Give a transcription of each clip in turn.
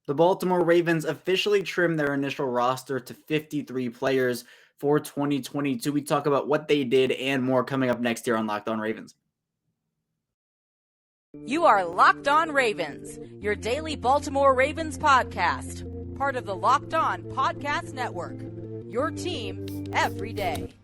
The Baltimore Ravens officially trimmed their initial roster to 53 players for 2022. We talk about what they did and more coming up next year on Locked On Ravens. You are Locked On Ravens, your daily Baltimore Ravens podcast, part of the Locked On Podcast Network, your team every day.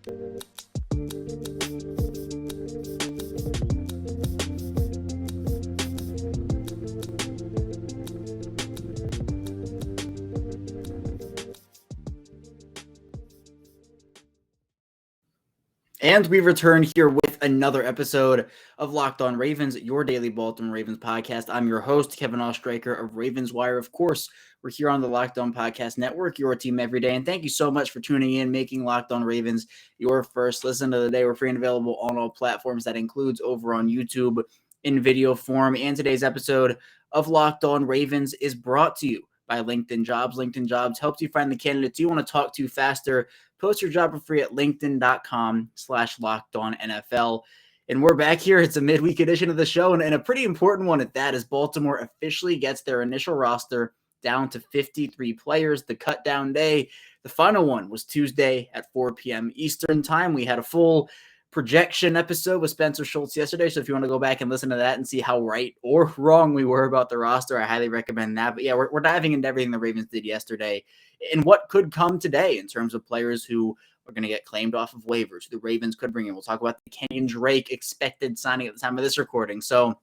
And we return here with another episode of Locked On Ravens, your daily Baltimore Ravens podcast. I'm your host, Kevin Oestreicher of Ravens Wire. Of course, we're here on the Locked On Podcast Network, your team every day. And thank you so much for tuning in, making Locked On Ravens your first listen of the day. We're free and available on all platforms. That includes over on YouTube in video form. And today's episode of Locked On Ravens is brought to you by LinkedIn Jobs. LinkedIn Jobs helps you find the candidates you want to talk to faster. Post your job for free at linkedin.com/lockedonnfl. And we're back here. It's a midweek edition of the show, and a pretty important one at that, as Baltimore officially gets their initial roster down to 53 players. The cut down day, the final one, was Tuesday at 4 p.m. Eastern time. We had a full projection episode with Spencer Schultz yesterday, so if you want to go back and listen to that and see how right or wrong we were about the roster, I highly recommend that. But yeah, we're diving into everything the Ravens did yesterday and what could come today in terms of players who are going to get claimed off of waivers, the Ravens could bring in. We'll talk about the Kenyon Drake expected signing at the time of this recording. So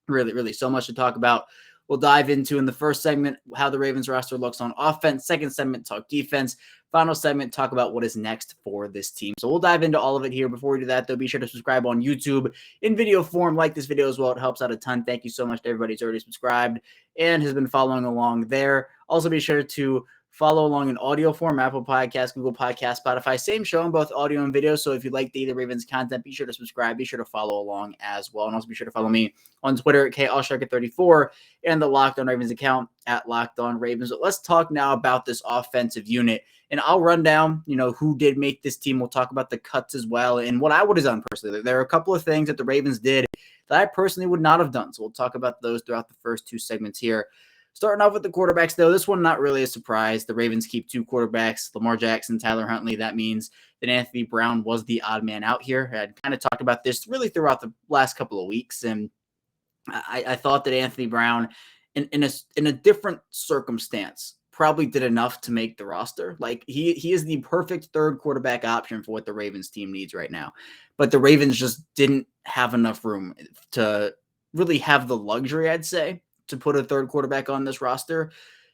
really so much to talk about. We'll dive into in the first segment how the Ravens roster looks on offense. Second segment, talk defense. Final segment, talk about what is next for this team. So we'll dive into all of it here. Before we do that, though, be sure to subscribe on YouTube in video form. Like this video as well. It helps out a ton. Thank you so much to everybody who's already subscribed and has been following along there. Also, be sure to follow along in audio form, Apple Podcasts, Google Podcasts, Spotify. Same show in both audio and video. So if you like the Ravens content, be sure to subscribe. Be sure to follow along as well. And also be sure to follow me on Twitter at KOstriker34 and the Locked On Ravens account at Locked On Ravens. But let's talk now about this offensive unit. And I'll run down, who did make this team. We'll talk about the cuts as well and what I would have done personally. There are a couple of things that the Ravens did that I personally would not have done. So we'll talk about those throughout the first two segments here. Starting off with the quarterbacks, though, this one not really a surprise. The Ravens keep two quarterbacks, Lamar Jackson, Tyler Huntley. That means that Anthony Brown was the odd man out here. I had kind of talked about this really throughout the last couple of weeks, and I thought that Anthony Brown, in a different circumstance, probably did enough to make the roster. Like he is the perfect third quarterback option for what the Ravens team needs right now. But the Ravens just didn't have enough room to really have the luxury, I'd say, to put a third quarterback on this roster.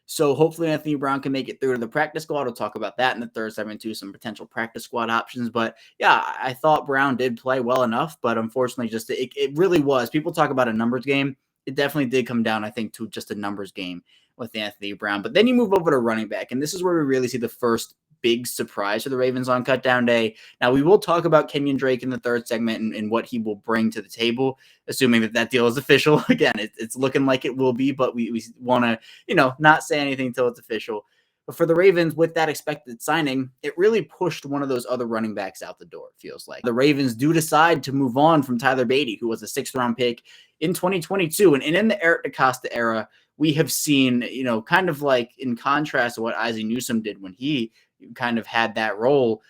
So hopefully Anthony Brown can make it through to the practice squad. We'll talk about that in the third segment too, some potential practice squad options. But yeah, I thought Brown did play well enough, but unfortunately just it really was. People talk about a numbers game. It definitely did come down, I think, to just a numbers game with Anthony Brown. But then you move over to running back, and this is where we really see the first big surprise for the Ravens on cutdown day. Now, we will talk about Kenyon Drake in the third segment and what he will bring to the table, assuming that deal is official. Again, it's looking like it will be, but we want to, not say anything until it's official. But for the Ravens, with that expected signing, it really pushed one of those other running backs out the door, it feels like. The Ravens do decide to move on from Tyler Beatty, who was a sixth-round pick in 2022. And in the Eric DeCosta era, we have seen, kind of like in contrast to what Ozzie Newsome did when he kind of had that role,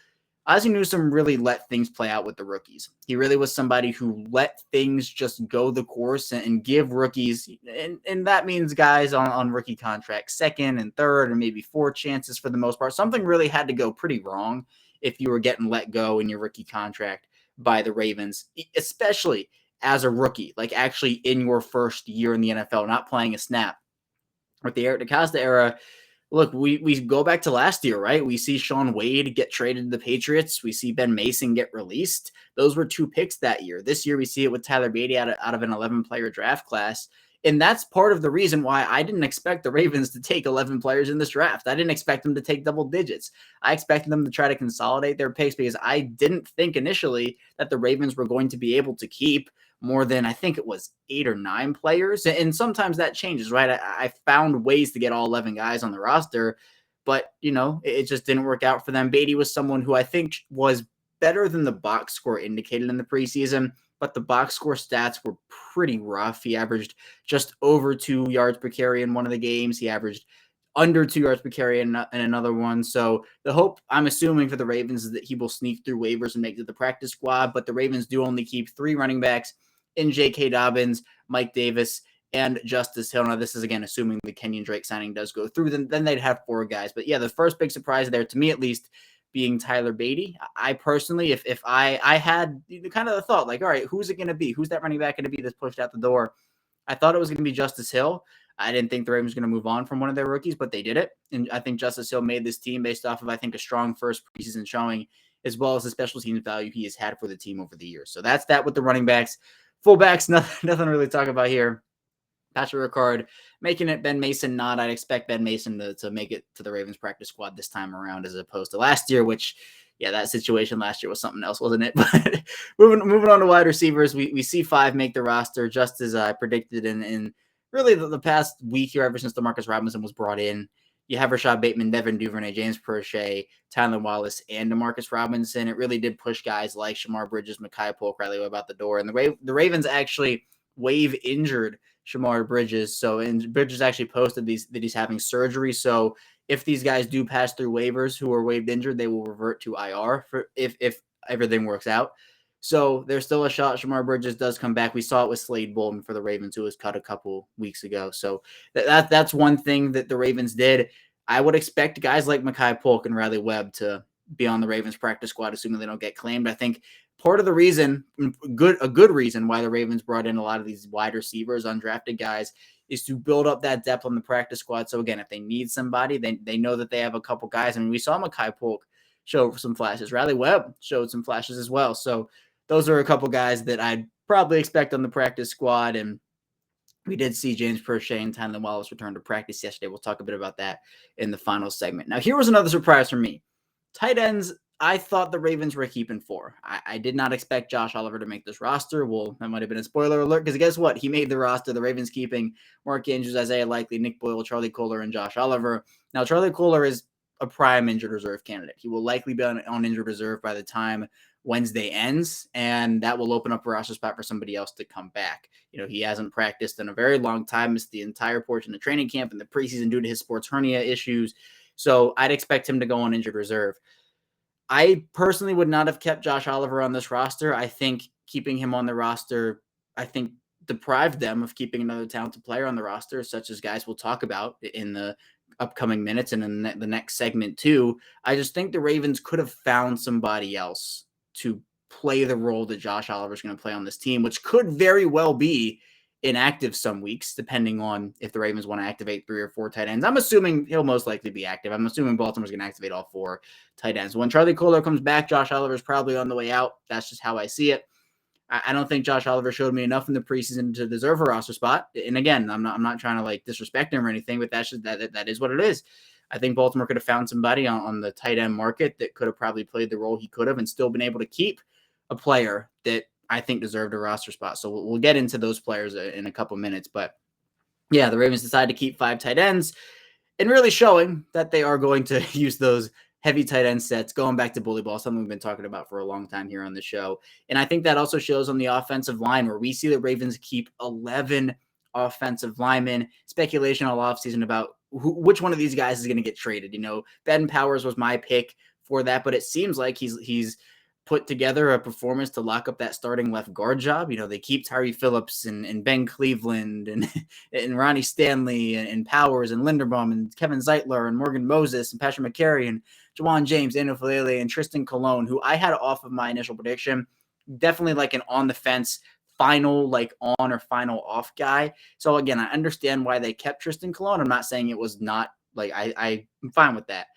Ozzie Newsome really let things play out with the rookies. He really was somebody who let things just go the course and give rookies, and that means guys on rookie contracts, second and third and maybe fourth chances for the most part. Something really had to go pretty wrong if you were getting let go in your rookie contract by the Ravens, especially as a rookie, like actually in your first year in the NFL, not playing a snap. With the Eric DeCosta era, look, we go back to last year, right? We see Shaun Wade get traded to the Patriots. We see Ben Mason get released. Those were two picks that year. This year, we see it with Tyler Beatty out of an 11-player draft class. And that's part of the reason why I didn't expect the Ravens to take 11 players in this draft. I didn't expect them to take double digits. I expected them to try to consolidate their picks because I didn't think initially that the Ravens were going to be able to keep more than, I think it was 8 or 9 players. And sometimes that changes, right? I found ways to get all 11 guys on the roster, but, it just didn't work out for them. Beatty was someone who I think was better than the box score indicated in the preseason. but the box score stats were pretty rough. He averaged just over 2 yards per carry in one of the games. He averaged under 2 yards per carry in another one. So the hope, I'm assuming, for the Ravens is that he will sneak through waivers and make it to the practice squad. But the Ravens do only keep 3 running backs in J.K. Dobbins, Mike Davis, and Justice Hill. Now, this is, again, assuming the Kenyon Drake signing does go through. Then they'd have 4 guys. But, yeah, the first big surprise there, to me at least, being Tyler Beatty. I personally, if I had kind of the thought, like, all right, who's it going to be? Who's that running back going to be that's pushed out the door? I thought it was going to be Justice Hill. I didn't think the Ravens were going to move on from one of their rookies, but they did it. And I think Justice Hill made this team based off of, I think, a strong first preseason showing, as well as the special teams value he has had for the team over the years. So that's that with the running backs. Fullbacks, nothing really to talk about here. Patrick Ricard making it, Ben Mason not. I'd expect Ben Mason to make it to the Ravens practice squad this time around as opposed to last year, which, yeah, that situation last year was something else, wasn't it? But moving on to wide receivers, we see 5 make the roster, just as I predicted in really the past week here, ever since DeMarcus Robinson was brought in. You have Rashad Bateman, Devin Duvernay, James Prochet, Tylan Wallace, and DeMarcus Robinson. It really did push guys like Shamar Bridges, Mekhi Polk, Riley Webb out the door. And the Ravens actually waive injured Shamar Bridges. And Bridges actually posted that he's having surgery. So if these guys do pass through waivers who are waived injured, they will revert to IR for if everything works out. So there's still a shot Shamar Bridges does come back. We saw it with Slade Bolton for the Ravens, who was cut a couple weeks ago. So that's one thing that the Ravens did. I would expect guys like Mekhi Polk and Riley Webb to be on the Ravens practice squad, assuming they don't get claimed. I think part of the reason, a good reason why the Ravens brought in a lot of these wide receivers, undrafted guys, is to build up that depth on the practice squad. So again, if they need somebody, they know that they have a couple guys. I mean, we saw Mekhi Polk show some flashes. Riley Webb showed some flashes as well. So those are a couple guys that I'd probably expect on the practice squad. And we did see James Prochet and Tylan Wallace return to practice yesterday. We'll talk a bit about that in the final segment. Now, here was another surprise for me. Tight ends, I thought the Ravens were keeping 4. I did not expect Josh Oliver to make this roster. Well, that might have been a spoiler alert, because guess what? He made the roster. The Ravens keeping Mark Andrews, Isaiah Likely, Nick Boyle, Charlie Kolar, and Josh Oliver. Now, Charlie Kolar is a prime injured reserve candidate. He will likely be on injured reserve by the time Wednesday ends, and that will open up a roster spot for somebody else to come back. He hasn't practiced in a very long time. Missed the entire portion of training camp and the preseason due to his sports hernia issues. So I'd expect him to go on injured reserve. I personally would not have kept Josh Oliver on this roster. I think keeping him on the roster, deprived them of keeping another talented player on the roster, such as guys we'll talk about in the upcoming minutes and in the next segment too. I just think the Ravens could have found somebody else to play the role that Josh Oliver is going to play on this team, which could very well be inactive some weeks, depending on if the Ravens want to activate 3 or 4 tight ends. I'm assuming he'll most likely be active. I'm assuming Baltimore's going to activate all 4 tight ends. When Charlie Kolar comes back, Josh Oliver is probably on the way out. That's just how I see it. I don't think Josh Oliver showed me enough in the preseason to deserve a roster spot. And again, I'm not trying to disrespect him or anything, but that's just that is what it is. I think Baltimore could have found somebody on the tight end market that could have probably played the role he could have and still been able to keep a player that I think deserved a roster spot. So we'll get into those players in a couple minutes. But yeah, the Ravens decided to keep 5 tight ends and really showing that they are going to use those heavy tight end sets, going back to bully ball, something we've been talking about for a long time here on the show. And I think that also shows on the offensive line, where we see the Ravens keep 11 offensive linemen. Speculation all offseason about which one of these guys is going to get traded. Ben Powers was my pick for that, but it seems like he's put together a performance to lock up that starting left guard job. They keep Tyree Phillips and Ben Cleveland and Ronnie Stanley and Powers and Linderbaum and Kevin Zeitler and Morgan Moses and Patrick McCary and Jawan James, Daniel Falele, and Tristan Colon, who I had off of my initial prediction. Definitely like an on the fence final on or final off guy. So again, I understand why they kept Tristan Colon. I'm not saying it was not I'm fine with that.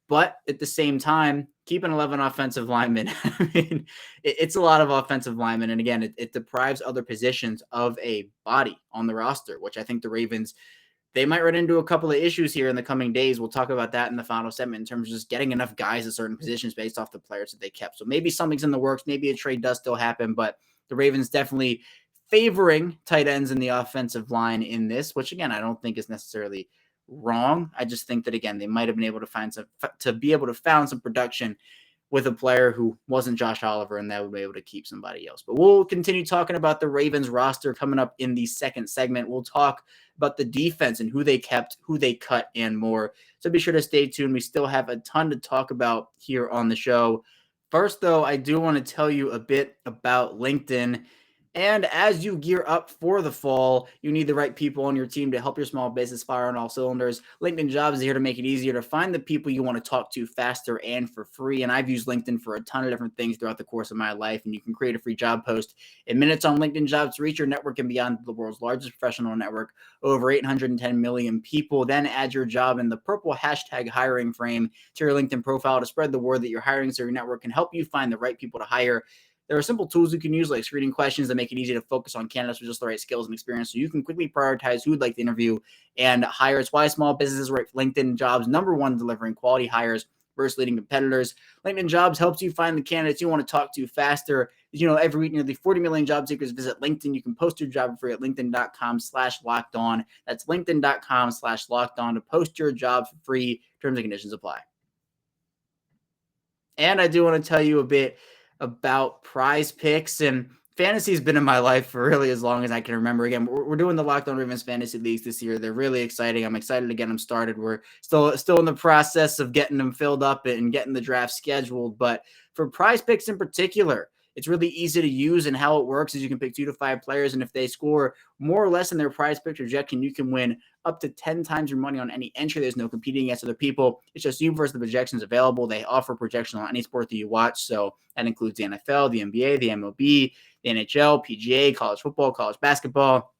But at the same time, keeping 11 offensive linemen, I mean, it's a lot of offensive linemen. And again, it deprives other positions of a body on the roster, which I think the Ravens, they might run into a couple of issues here in the coming days. We'll talk about that in the final segment in terms of just getting enough guys at certain positions based off the players that they kept. So maybe something's in the works. Maybe a trade does still happen, but the Ravens definitely favoring tight ends in the offensive line in this, which again, I don't think is necessarily wrong. I just think that, again, they might have been able to find some production with a player who wasn't Josh Oliver, and that would be able to keep somebody else. But we'll continue talking about the Ravens roster coming up in the second segment. We'll talk about the defense and who they kept, who they cut, and more. So be sure to stay tuned. We still have a ton to talk about here on the show. First, though, I do want to tell you a bit about LinkedIn. And as you gear up for the fall, you need the right people on your team to help your small business fire on all cylinders. LinkedIn Jobs is here to make it easier to find the people you want to talk to faster and for free. And I've used LinkedIn for a ton of different things throughout the course of my life. And you can create a free job post in minutes on LinkedIn Jobs to reach your network and beyond, the world's largest professional network, over 810 million people. Then add your job in the purple hashtag hiring frame to your LinkedIn profile to spread the word that you're hiring so your network can help you find the right people to hire. There are simple tools you can use, like screening questions that make it easy to focus on candidates with just the right skills and experience, so you can quickly prioritize who would like to interview and hire. It's why small businesses rate LinkedIn Jobs #1 delivering quality hires versus leading competitors. LinkedIn Jobs helps you find the candidates you want to talk to faster. Every week, nearly 40 million job seekers visit LinkedIn. You can post your job for free at linkedin.com/lockedon. That's linkedin.com/lockedon to post your job for free. Terms and conditions apply. And I do want to tell you a bit about Prize Picks, and fantasy has been in my life for really as long as I can remember. Again, we're doing the Locked On Ravens Fantasy Leagues this year. They're really exciting. I'm excited to get them started. We're still in the process of getting them filled up and getting the draft scheduled. But for Prize Picks in particular, it's really easy to use, and how it works is you can pick 2 to 5 players, and if they score more or less in their Prize Pick projection, you can win up to 10 times your money on any entry. There's no competing against other people. It's just you versus the projections available. They offer projections on any sport that you watch, so that includes the NFL, the NBA, the MLB, the NHL, PGA, college football, college basketball.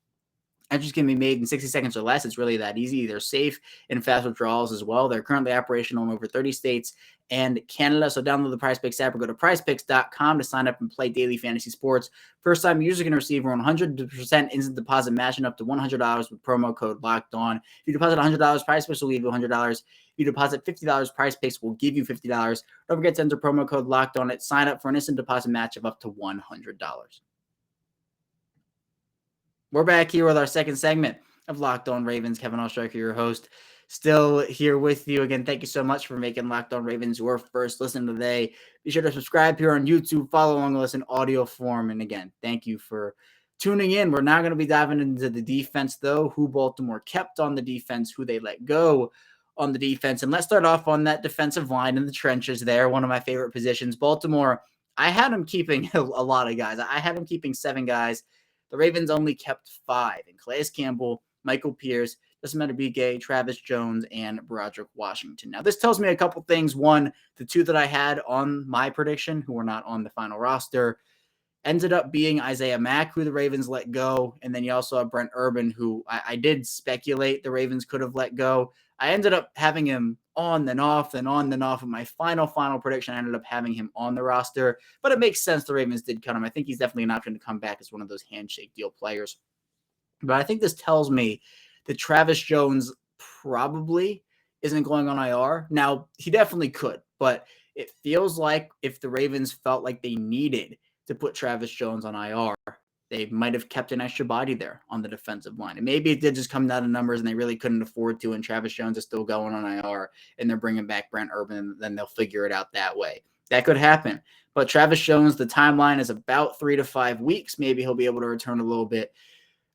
Entries can be made in 60 seconds or less. It's really that easy. They're safe and fast withdrawals as well. They're currently operational in over 30 states and Canada. So download the PrizePicks app or go to prizepicks.com to sign up and play daily fantasy sports. First-time users can receive a 100% instant deposit matching up to $100 with promo code LOCKEDON. If you deposit $100, PrizePicks will give you $100. If you deposit $50, PrizePicks will give you $50. Don't forget to enter promo code LOCKEDON at sign up for an instant deposit match of up to $100. We're back here with our second segment of Locked On Ravens. Kevin Allstriker, your host, still here with you. Again, thank you so much for making Locked On Ravens your first listen today. Be sure to subscribe here on YouTube, follow along with us in audio form. And again, thank you for tuning in. We're now going to be diving into the defense, though, who Baltimore kept on the defense, who they let go on the defense. And let's start off on that defensive line in the trenches there, one of my favorite positions. Baltimore, I had them keeping a lot of guys. I had them keeping 7 guys. The Ravens only kept 5, and Calais Campbell, Michael Pierce, Justin Madubuike, Travis Jones, and Broderick Washington. Now, this tells me a couple things. One, the 2 that I had on my prediction, who were not on the final roster, ended up being Isaiah Mack, who the Ravens let go, and then you also have Brent Urban, who I did speculate the Ravens could have let go. I ended up having him on, then off, then on, then off. In my final prediction, I ended up having him on the roster. But it makes sense the Ravens did cut him. I think he's definitely an option to come back as one of those handshake deal players. But I think this tells me that Travis Jones probably isn't going on IR. Now, he definitely could. But it feels like if the Ravens felt like they needed to put Travis Jones on IR, they might have kept an extra body there on the defensive line. And maybe it did just come down to numbers and they really couldn't afford to, and Travis Jones is still going on IR and they're bringing back Brent Urban, and then they'll figure it out that way. That could happen. But Travis Jones, the timeline is about 3 to 5 weeks. Maybe he'll be able to return a little bit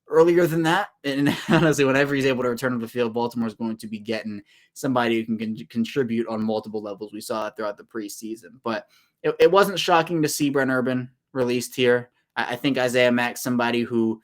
earlier than that. And honestly, whenever he's able to return to the field, Baltimore is going to be getting somebody who can contribute on multiple levels. We saw it throughout the preseason. But it wasn't shocking to see Brent Urban released here. I think Isaiah Mack, somebody who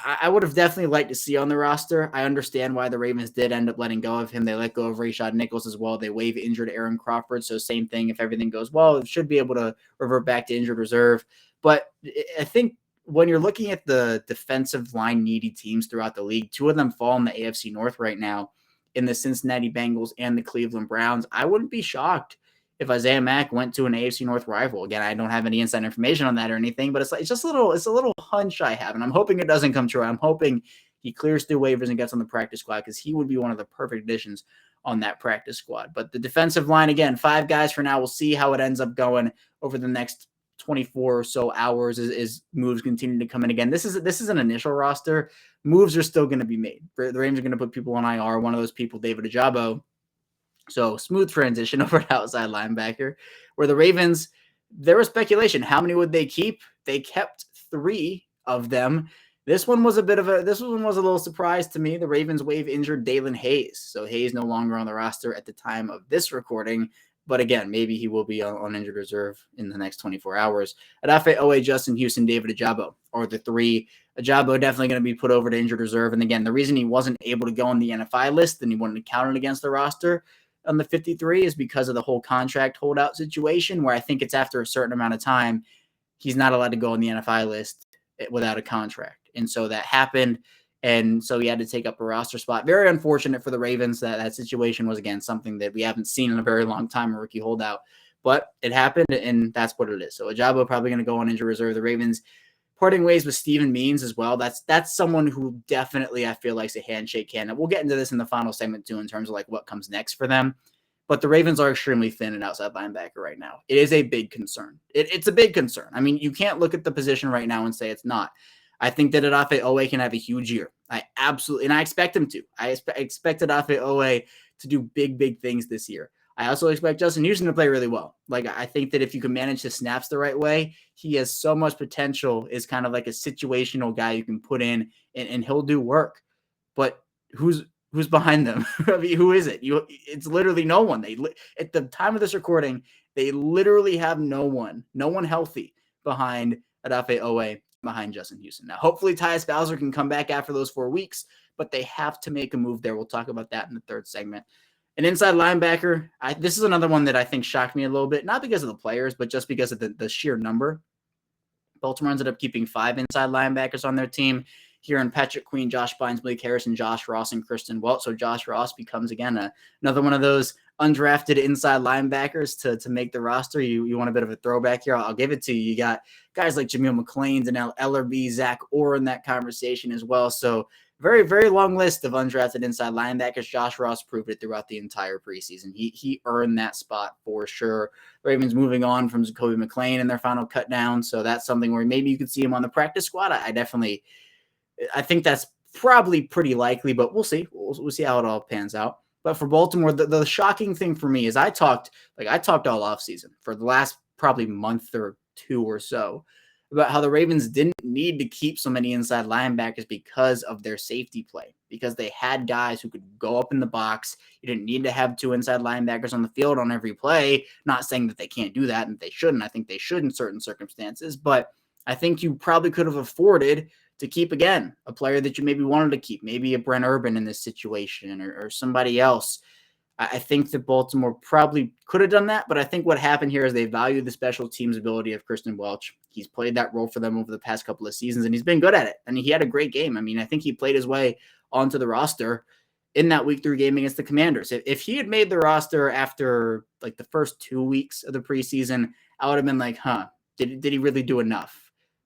I would have definitely liked to see on the roster. I understand why the Ravens did end up letting go of him. They let go of Rashad Nichols as well. They waive injured Aaron Crawford. So same thing. If everything goes well, it should be able to revert back to injured reserve. But I think when you're looking at the defensive line needy teams throughout the league, 2 of them fall in the AFC North right now in the Cincinnati Bengals and the Cleveland Browns. I wouldn't be shocked if Isaiah Mack went to an AFC North rival. Again, I don't have any inside information on that or anything, but it's just a little hunch I have, and I'm hoping it doesn't come true. I'm hoping he clears through waivers and gets on the practice squad, because he would be one of the perfect additions on that practice squad. But the defensive line, again, 5 guys for now. We'll see how it ends up going over the next 24 or so hours as moves continue to come in. Again, this is an initial roster. Moves are still going to be made. The Ravens are going to put people on IR. One of those people, David Ojabo, So smooth transition over to outside linebacker, where the Ravens, there was speculation. How many would they keep? They kept 3 of them. This one was a little surprise to me. The Ravens waive injured Dalen Hayes. So Hayes no longer on the roster at the time of this recording. But again, maybe he will be on injured reserve in the next 24 hours. Adafe Owe, Justin Houston, David Ajabo are the 3. Ajabo definitely going to be put over to injured reserve. And again, the reason he wasn't able to go on the NFI list and he wanted to count it against the roster on the 53 is because of the whole contract holdout situation, where I think it's after a certain amount of time, he's not allowed to go on the NFI list without a contract. And so that happened. And so he had to take up a roster spot. Very unfortunate for the Ravens that situation was, again, something that we haven't seen in a very long time, a rookie holdout. But it happened, and that's what it is. So Ajabo probably going to go on injured reserve. The Ravens parting ways with Steven Means as well. That's someone who definitely I feel like is a handshake candidate. We'll get into this in the final segment too in terms of like what comes next for them. But the Ravens are extremely thin at outside linebacker right now. It is a big concern. It's a big concern. I mean, you can't look at the position right now and say it's not. I think that Adafe Owe can have a huge year. I expect him to. I expect Adafe Owe to do big things this year. I also expect Justin Houston to play really well. Like, I think that if you can manage his snaps the right way, he has so much potential as kind of like a situational guy you can put in and he'll do work. But who's behind them? I mean, who is it? It's literally no one. At the time of this recording, they literally have no one healthy behind Adafe Owe, behind Justin Houston. Now, hopefully Tyus Bowser can come back after those 4 weeks, but they have to make a move there. We'll talk about that in the third segment. An inside linebacker, this is another one that I think shocked me a little bit, not because of the players, but just because of the sheer number. Baltimore ended up keeping 5 inside linebackers on their team. Here in Patrick Queen, Josh Bynes, Blake Harrison, Josh Ross, and Kristen Welch. So Josh Ross becomes, again, another one of those undrafted inside linebackers to make the roster. You want a bit of a throwback here? I'll give it to you. You got guys like Jameel McClain, Danielle Ellerbe, Zach Orr in that conversation as well. So very, very long list of undrafted inside linebackers. Josh Ross proved it throughout the entire preseason. He earned that spot for sure. Ravens moving on from Jacoby McClain in their final cut down. So that's something where maybe you could see him on the practice squad. I think that's probably pretty likely, but we'll see. We'll see how it all pans out. But for Baltimore, the shocking thing for me is I talked all offseason for the last probably month or 2 or so about how the Ravens didn't need to keep so many inside linebackers because of their safety play, because they had guys who could go up in the box. You didn't need to have 2 inside linebackers on the field on every play. Not saying that they can't do that and they shouldn't. I think they should in certain circumstances, but I think you probably could have afforded to keep, again, a player that you maybe wanted to keep, maybe a Brent Urban in this situation or somebody else. I think that Baltimore probably could have done that, but I think what happened here is they valued the special teams ability of Kristen Welch. He's played that role for them over the past couple of seasons, and he's been good at it. I mean, he had a great game. I mean, I think he played his way onto the roster in that week 3 game against the Commanders. If he had made the roster after like the first 2 weeks of the preseason, I would have been like, did he really do enough?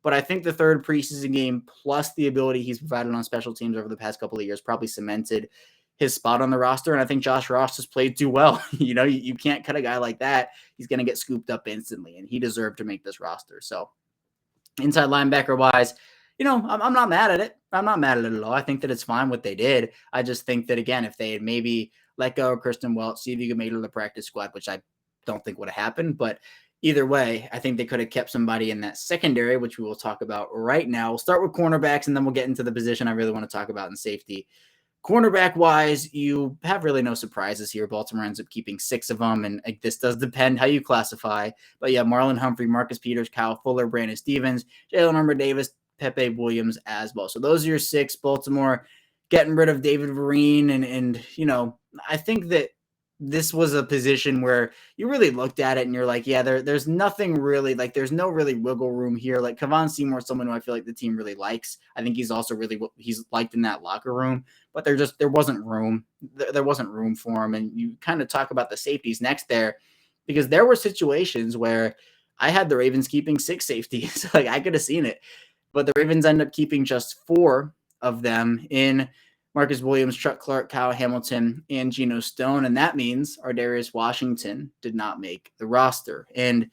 But I think the third preseason game, plus the ability he's provided on special teams over the past couple of years, probably cemented his spot on the roster. And I think Josh Ross has played too well. You can't cut a guy like that. He's going to get scooped up instantly, and he deserved to make this roster. So inside linebacker wise, I'm not mad at it. I'm not mad at it at all. I think that it's fine what they did. I just think that, again, if they had maybe let go of Kristen Welch, see if you could make it to the practice squad, which I don't think would have happened, but either way, I think they could have kept somebody in that secondary, which we will talk about right now. We'll start with cornerbacks, and then we'll get into the position I really want to talk about in safety. Cornerback-wise, you have really no surprises here. Baltimore ends up keeping 6 of them, and this does depend how you classify. But yeah, Marlon Humphrey, Marcus Peters, Kyle Fuller, Brandon Stevens, Jalen Armour-Davis, Pepe Williams as well. So those are your 6. Baltimore getting rid of David Vereen, and I think that this was a position where you really looked at it and you're like, yeah, there's nothing really, like, there's no really wiggle room here. Like, Kevon Seymour is someone who I feel like the team really likes. I think he's also he's liked in that locker room, but there wasn't room. There wasn't room for him. And you kind of talk about the safeties next there, because there were situations where I had the Ravens keeping 6 safeties. Like, I could have seen it, but the Ravens end up keeping just 4 of them in Marcus Williams, Chuck Clark, Kyle Hamilton, and Geno Stone. And that means Armour-Davis Washington did not make the roster. And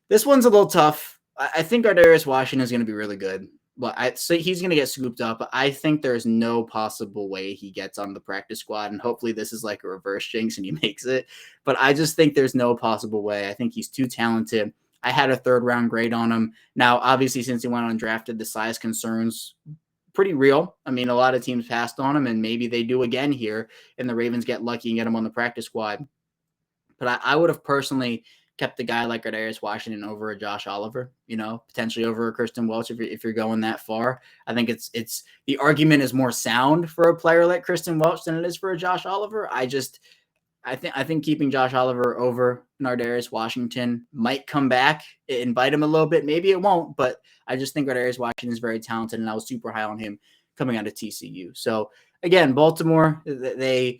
this one's a little tough. I think Armour-Davis Washington is going to be really good. but I'd say he's going to get scooped up. I think there's no possible way he gets on the practice squad, and hopefully this is like a reverse jinx and he makes it. But I just think there's no possible way. I think he's too talented. I had a 3rd-round grade on him. Now, obviously, since he went undrafted, the size concerns pretty real. I mean, a lot of teams passed on him, and maybe they do again here, and the Ravens get lucky and get him on the practice squad. But I would have personally kept the guy like Armour-Davis Washington over a Josh Oliver, potentially over a Kristen Welch if you're going that far. I think it's the argument is more sound for a player like Kristen Welch than it is for a Josh Oliver. I think keeping Josh Oliver over Armour-Davis Washington might come back and bite him a little bit. Maybe it won't, but I just think Armour-Davis Washington is very talented, and I was super high on him coming out of TCU. So again, Baltimore, they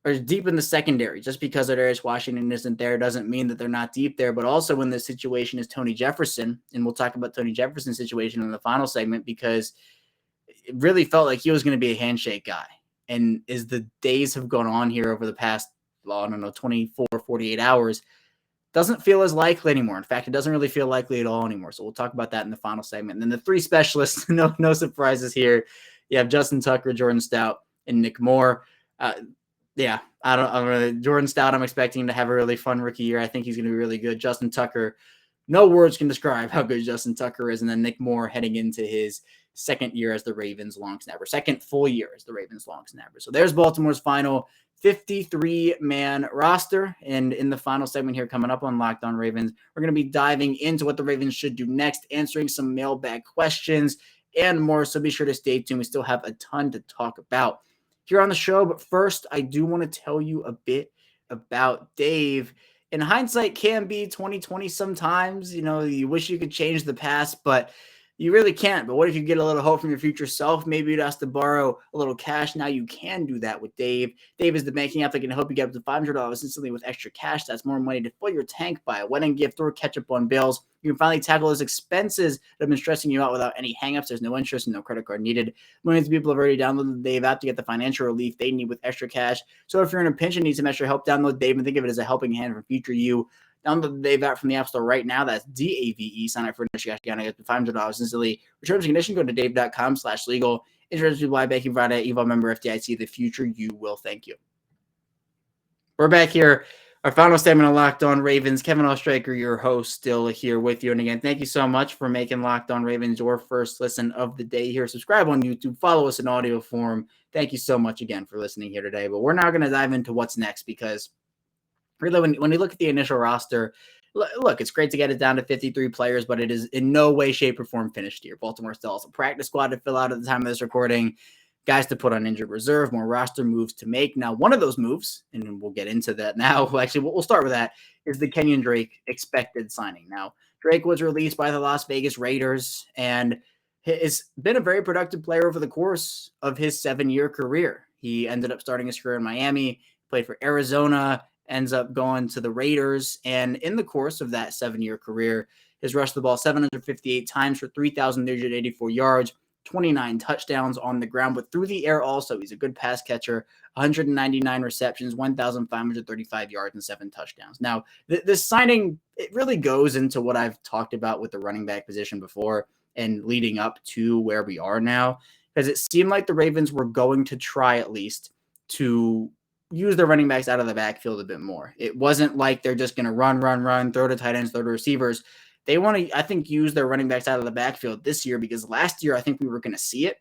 are deep in the secondary. Just because Armour-Davis Washington isn't there doesn't mean that they're not deep there. But also when the situation is Tony Jefferson, and we'll talk about Tony Jefferson's situation in the final segment, because it really felt like he was going to be a handshake guy. And as the days have gone on here over the past, 24, 48 hours, doesn't feel as likely anymore. In fact, it doesn't really feel likely at all anymore. So we'll talk about that in the final segment. And then the 3 specialists, no surprises here. You have Justin Tucker, Jordan Stout, and Nick Moore. Yeah, I don't really. Jordan Stout, I'm expecting to have a really fun rookie year. I think he's going to be really good. Justin Tucker, no words can describe how good Justin Tucker is. And then Nick Moore heading into his second year as the Ravens long snapper, second full year as the Ravens long snapper. So there's Baltimore's final 53-man roster. And in the final segment here coming up on Locked On Ravens, we're going to be diving into what the Ravens should do next, answering some mailbag questions and more. So be sure to stay tuned. We still have a ton to talk about here on the show. But first, I do want to tell you a bit about Dave. In hindsight, can be 2020 sometimes. You wish you could change the past, but you really can't. But what if you get a little hope from your future self? Maybe you'd ask to borrow a little cash. Now you can do that with Dave. Dave is the banking app that can help you get up to $500 instantly with extra cash. That's more money to fill your tank, buy a wedding gift, or catch up on bills. You can finally tackle those expenses that have been stressing you out without any hangups. There's no interest and no credit card needed. Millions of people have already downloaded the Dave app to get the financial relief they need with extra cash. So if you're in a pinch and need some extra help, download Dave and think of it as a helping hand for future you. Download the Dave app from the App Store right now. That's DAVE. Sign up for initial cash account and get $500 instantly. For terms and conditions, go to dave.com/legal. Introduced by Banking Friday, Evolve member FDIC. The future you will thank you. We're back here. Our final segment on Locked On Ravens. Kevin Ostraker, your host, still here with you. And again, thank you so much for making Locked On Ravens your first listen of the day here. Subscribe on YouTube. Follow us in audio form. Thank you so much again for listening here today. But we're now going to dive into what's next, because really, when you look at the initial roster, look, it's great to get it down to 53 players, but it is in no way, shape, or form finished here. Baltimore still has a practice squad to fill out at the time of this recording, guys to put on injured reserve, more roster moves to make. Now, one of those moves, and we'll get into that now, actually, we'll start with that, is the Kenyon Drake expected signing. Now, Drake was released by the Las Vegas Raiders and has been a very productive player over the course of his 7-year career. He ended up starting his career in Miami, played for Arizona, ends up going to the Raiders, and in the course of that 7-year career, has rushed the ball 758 times for 3,384 yards, 29 touchdowns on the ground, but through the air also. He's a good pass catcher, 199 receptions, 1,535 yards, and 7 touchdowns. Now, this signing, it really goes into what I've talked about with the running back position before and leading up to where we are now, because it seemed like the Ravens were going to try at least to use their running backs out of the backfield a bit more. It wasn't like they're just going to run, throw to tight ends, throw to receivers. They want to, I think, use their running backs out of the backfield this year, because last year I think we were going to see it.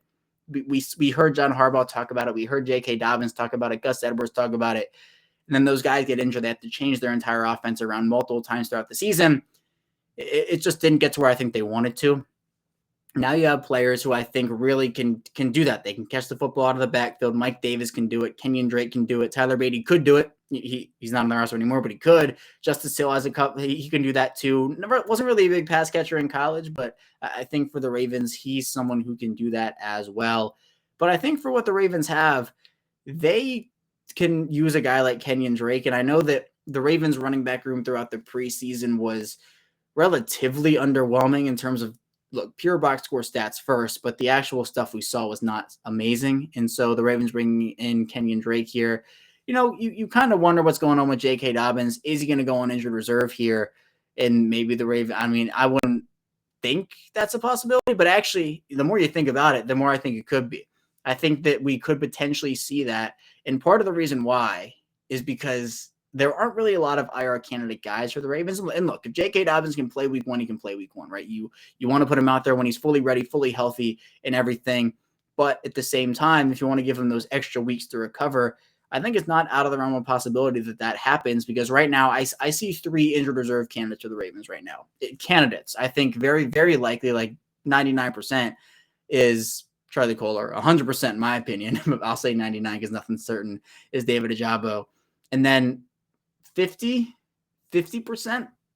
We heard John Harbaugh talk about it. We heard J.K. Dobbins talk about it. Gus Edwards talk about it. And then those guys get injured. They have to change their entire offense around multiple times throughout the season. It just didn't get to where I think they wanted to. Now you have players who I think really can do that. They can catch the football out of the backfield. Mike Davis can do it. Kenyon Drake can do it. Tyler Beatty could do it. He's not on the roster anymore, but he could. Justice Hill has a couple. He can do that too. Wasn't really a big pass catcher in college, but I think for the Ravens, he's someone who can do that as well. But I think for what the Ravens have, they can use a guy like Kenyon Drake. And I know that the Ravens running back room throughout the preseason was relatively underwhelming in terms of, look, pure box score stats first, but the actual stuff we saw was not amazing. And so the Ravens bringing in Kenyon Drake here, you kind of wonder what's going on with J.K. Dobbins. Is he going to go on injured reserve here? And maybe the Ravens, I wouldn't think that's a possibility, but actually, the more you think about it, the more I think it could be. I think that we could potentially see that. And part of the reason why is because there aren't really a lot of IR candidate guys for the Ravens. And look, if J.K. Dobbins can play week one, he can play week one, right? You want to put him out there when he's fully ready, fully healthy and everything. But at the same time, if you want to give him those extra weeks to recover, I think it's not out of the realm of possibility that happens, because right now I see 3 injured reserve candidates for the Ravens right now. Candidates, I think very, very likely, like 99% is Charlie Kolar. 100% in my opinion. I'll say 99 because nothing's certain, is David Ajabo. And then 50%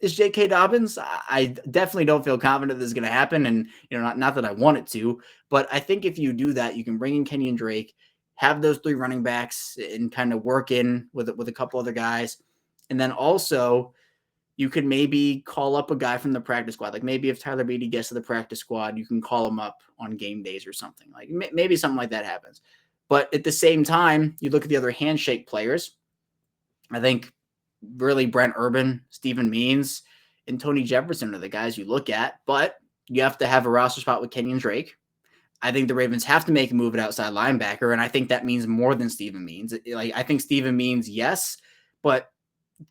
is J.K. Dobbins. I definitely don't feel confident this is going to happen. And, not that I want it to, but I think if you do that, you can bring in Kenyon Drake, have those 3 running backs and kind of work in with a couple other guys. And then also you could maybe call up a guy from the practice squad. Like maybe if Tyler Beatty gets to the practice squad, you can call him up on game days or something. Like maybe something like that happens. But at the same time, you look at the other handshake players. I think really Brent Urban, Steven Means, and Tony Jefferson are the guys you look at. But you have to have a roster spot with Kenyon Drake. I think the Ravens have to make a move at outside linebacker, and I think that means more than Steven Means. Like I think Steven Means, yes, but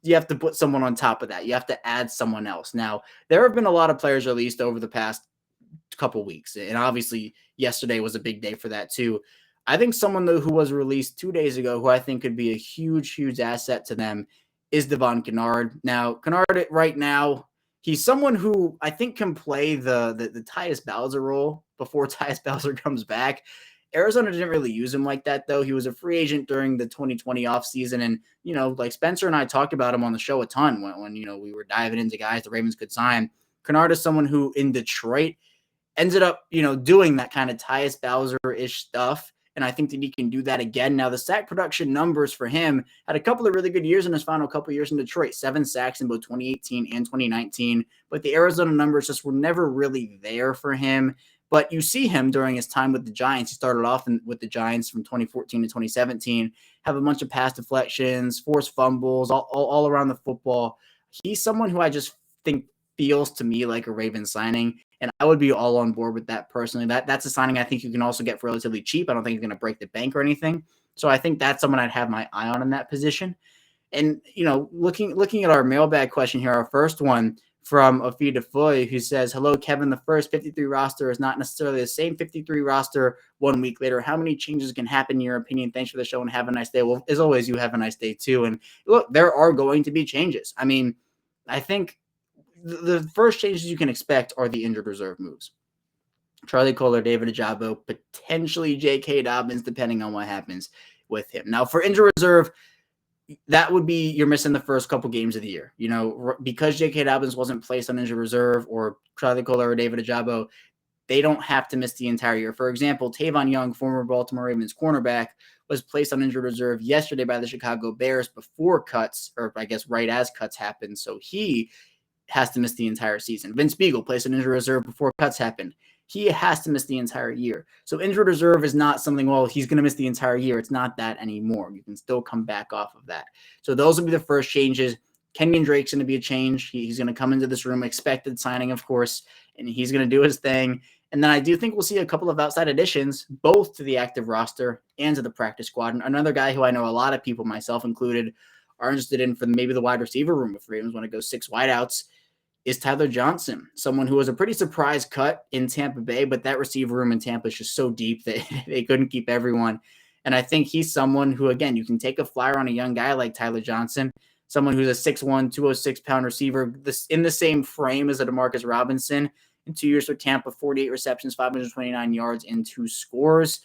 you have to put someone on top of that. You have to add someone else. Now, there have been a lot of players released over the past couple weeks, and obviously yesterday was a big day for that too. I think someone who was released 2 days ago, who I think could be a huge, huge asset to them, is Devon Kennard. Now, Kennard right now, he's someone who I think can play the Tyus Bowser role before Tyus Bowser comes back. Arizona didn't really use him like that, though. He was a free agent during the 2020 offseason. And, like Spencer and I talked about him on the show a ton when we were diving into guys the Ravens could sign. Kennard is someone who in Detroit ended up, doing that kind of Tyus Bowser-ish stuff. And I think that he can do that again. Now, the sack production numbers for him had a couple of really good years in his final couple of years in Detroit, 7 sacks in both 2018 and 2019. But the Arizona numbers just were never really there for him. But you see him during his time with the Giants. He started off with the Giants from 2014 to 2017, have a bunch of pass deflections, forced fumbles, all around the football. He's someone who I just think feels to me like a Ravens signing, and I would be all on board with that personally. That's a signing I think you can also get for relatively cheap. I don't think he's going to break the bank or anything. So I think that's someone I'd have my eye on in that position. And, looking at our mailbag question here, our first one from Afida Foy, who says, hello, Kevin, the first 53 roster is not necessarily the same 53 roster 1 week later. How many changes can happen in your opinion? Thanks for the show and have a nice day. Well, as always, you have a nice day too. And look, there are going to be changes. I mean, I think the first changes you can expect are the injured reserve moves. Charlie Kolar, David Ajabo, potentially J.K. Dobbins, depending on what happens with him. Now, for injured reserve, that would be you're missing the first couple games of the year. Because J.K. Dobbins wasn't placed on injured reserve, or Charlie Kolar or David Ajabo, they don't have to miss the entire year. For example, Tavon Young, former Baltimore Ravens cornerback, was placed on injured reserve yesterday by the Chicago Bears before cuts, or I guess right as cuts happened. So he has to miss the entire season. Vince Beagle placed on injured reserve before cuts happened. He has to miss the entire year. So injured reserve is not something, well, he's going to miss the entire year. It's not that anymore. You can still come back off of that. So those will be the first changes. Kenyon Drake's going to be a change. He's going to come into this room, expected signing, of course, and he's going to do his thing. And then I do think we'll see a couple of outside additions, both to the active roster and to the practice squad. And another guy who I know a lot of people, myself included, are interested in for maybe the wide receiver room if Ravens want to go 6 wideouts, is Tyler Johnson, someone who was a pretty surprise cut in Tampa Bay, but that receiver room in Tampa is just so deep that they couldn't keep everyone. And I think he's someone who, again, you can take a flyer on a young guy like Tyler Johnson, someone who's a 6'1", 206-pound receiver, in the same frame as a DeMarcus Robinson. In 2 years for Tampa, 48 receptions, 529 yards, and 2 scores.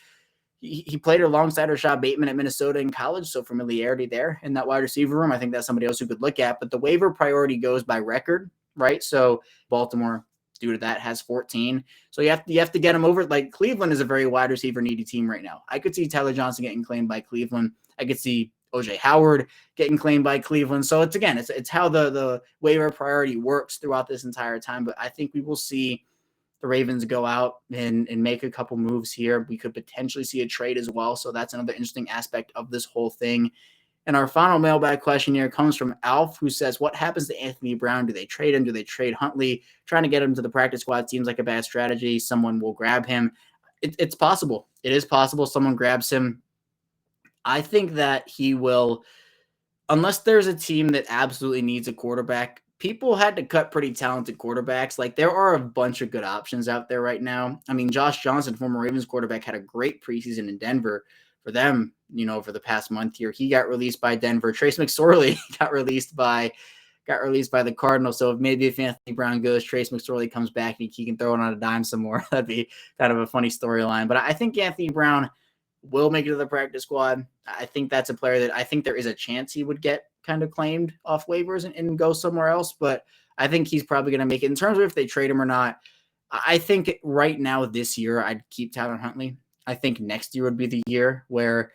He played alongside Rashad Bateman at Minnesota in college, so familiarity there in that wide receiver room. I think that's somebody else who could look at. But the waiver priority goes by record, right? So Baltimore, due to that, has 14. So you have to get him over. Like Cleveland is a very wide receiver needy team right now. I could see Tyler Johnson getting claimed by Cleveland. I could see OJ Howard getting claimed by Cleveland. So it's how the waiver priority works throughout this entire time. But I think we will see the Ravens go out and make a couple moves here. We could potentially see a trade as well. So that's another interesting aspect of this whole thing. And our final mailbag question here comes from Alf, who says, what happens to Anthony Brown? Do they trade him? Do they trade Huntley? Trying to get him to the practice squad seems like a bad strategy. Someone will grab him. It's possible. It is possible someone grabs him. I think that he will, unless there's a team that absolutely needs a quarterback. People had to cut pretty talented quarterbacks. Like, there are a bunch of good options out there right now. I mean, Josh Johnson, former Ravens quarterback, had a great preseason in Denver for them, over the past month here. He got released by Denver. Trace McSorley got released by the Cardinals. So maybe if Anthony Brown goes, Trace McSorley comes back and he can throw it on a dime some more. That'd be kind of a funny storyline. But I think Anthony Brown will make it to the practice squad. I think that's a player that I think there is a chance he would get kind of claimed off waivers and go somewhere else. But I think he's probably going to make it. In terms of if they trade him or not, I think right now this year I'd keep Tyler Huntley. I think next year would be the year where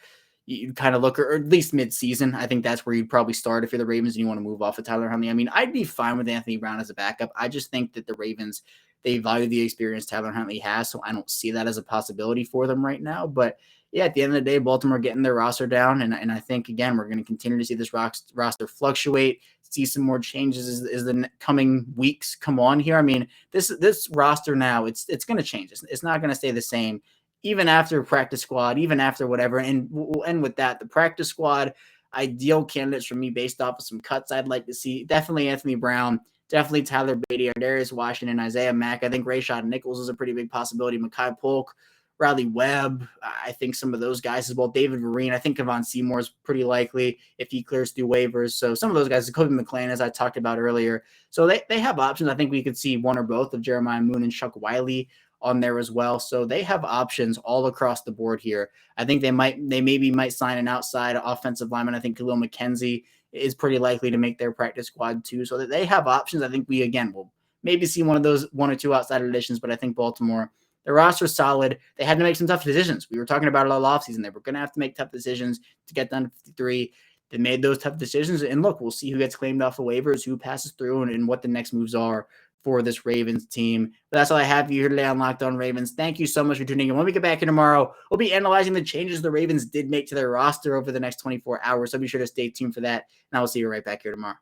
you kind of look, or at least mid-season. I think that's where you'd probably start if you're the Ravens and you want to move off of Tyler Huntley. I mean, I'd be fine with Anthony Brown as a backup. I just think that the Ravens, they value the experience Tyler Huntley has, so I don't see that as a possibility for them right now. But yeah, at the end of the day, Baltimore getting their roster down, and I think, again, we're going to continue to see this roster fluctuate, see some more changes as the coming weeks come on here. I mean, this roster now, it's going to change. It's not going to stay the same, even after practice squad, even after whatever. And we'll end with that. The practice squad, ideal candidates for me based off of some cuts I'd like to see. Definitely Anthony Brown, definitely Tyler Beatty, Darius Washington, Isaiah Mack. I think Rashad Nichols is a pretty big possibility. Mekhi Polk, Riley Webb, I think some of those guys as well. David Vereen, I think Kevon Seymour is pretty likely if he clears through waivers. So some of those guys, Kobe McLean, as I talked about earlier. So they have options. I think we could see one or both of Jeremiah Moon and Chuck Wiley on there as well. So they have options all across the board here. I think they maybe might sign an outside offensive lineman. I think Khalil McKenzie is pretty likely to make their practice squad too. So that they have options. I think we, again, will maybe see one or two outside additions, but I think Baltimore, the roster's solid. They had to make some tough decisions. We were talking about it all offseason. They were going to have to make tough decisions to get down to 53. They made those tough decisions. And look, we'll see who gets claimed off of waivers, who passes through, and what the next moves are for this Ravens team. But that's all I have for you here today on Locked On Ravens. Thank you so much for tuning in. When we get back here tomorrow, we'll be analyzing the changes the Ravens did make to their roster over the next 24 hours. So be sure to stay tuned for that. And I will see you right back here tomorrow.